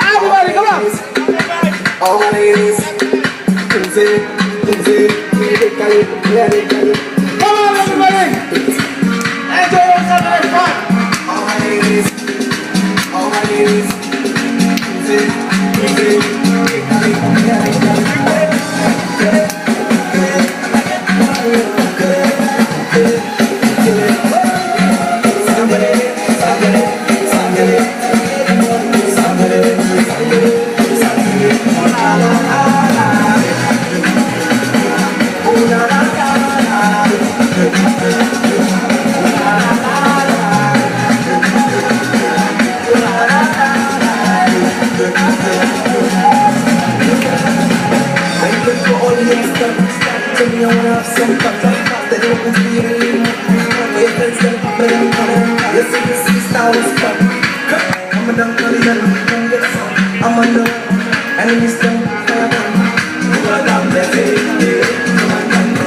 Everybody, come on. All my ladies, come on, everybody. Enjoy yourself and have fun. All my ladies, all my ladies. Tell me I wanna have some fun. That you can feel it. Your friends can play them color. You see the six hours fun. I'm a dumb collie and I'm get some. I'm a no enemies don't fire them. You are down there, say, come on, come on,